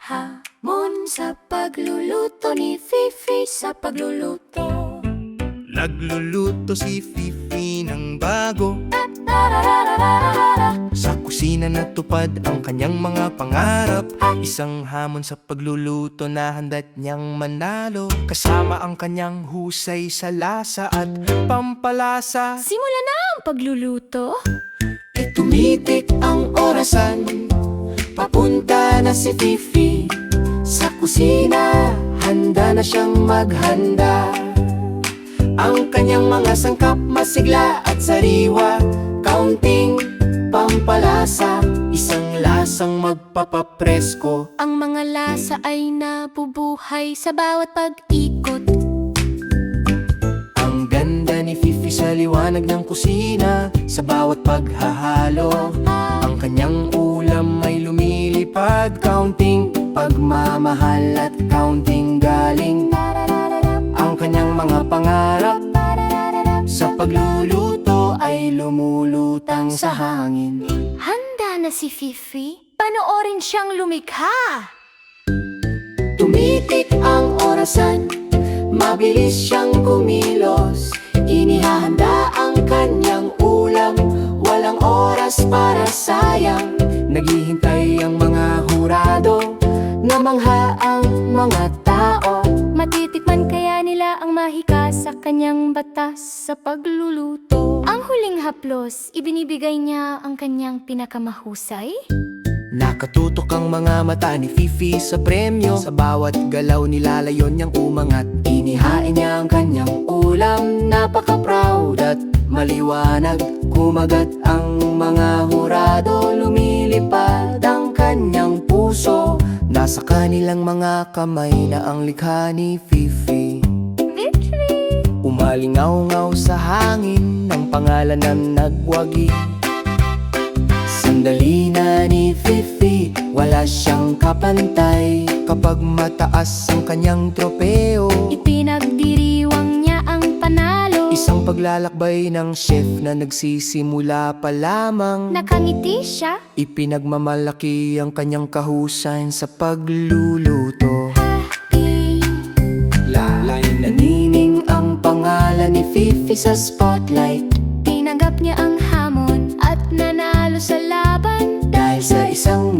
Hamon sa pagluluto ni Fifi sa pagluluto. Nagluluto si Fifi ng bago. Tarararararara. Sa kusina natupad ang kanyang mga pangarap. Isang hamon sa pagluluto na handa't niyang manalo. Kasama ang kanyang husay sa lasa at pampalasa. Simula na ang pagluluto. Tumitik ang orasan. Papunta na si Fifi sa kusina. Handa na siyang maghanda. Ang kanyang mga sangkap masigla at sariwa. Kaunting pampalasa, isang lasang magpapapresko. Ang mga lasa ay nabubuhay sa bawat pag-ikot. Ang ganda ni Fifi sa liwanag ng kusina. Sa bawat paghahalo, ang kanyang ulam ay lumilipad. Kaunting pagmamahal at kaunting galing. Ang kanyang mga pangarap sa pagluluto ay lumulutang sa hangin. Handa na si Fifi. Panoorin siyang lumikha. Tumitik ang orasan, mabilis siyang kumilos. Inihahanda ang kanyang ulam, walang oras para sayang. Naghihintay ang mga hurado, namangha ang mga tao. Matitikman kaya nila ang mahika sa kanyang batas sa pagluluto. Ang huling haplos, ibinibigay niya ang kanyang pinakamahusay. Nakatutok ang mga mata ni Fifi sa premyo. Sa bawat galaw nilalayon niyang umangat. Inihain niya ang kanyang ulam, napaka-proud at maliwanag. Kumagat ang mga hurado, lumilipad ang kanyang puso. Nasa kanilang mga kamay na ang likha ni Fifi. Victory! Umalingaw-ngaw sa hangin ng pangalan na nagwagi. Sandali na ni Fifi, wala siyang kapantay. Kapag mataas ang kanyang tropeo, Ipinagdiriwang niya ang panalo. isang paglalakbay ng chef na nagsisimula pa lamang. Nakangiti siya. Ipinagmamalaki ang kanyang kahusay sa pagluluto. Lalay nanining ang pangalan ni Fifi sa spotlight. Tinanggap niya ang hamon at nanalo sa laban. Dahil sa isang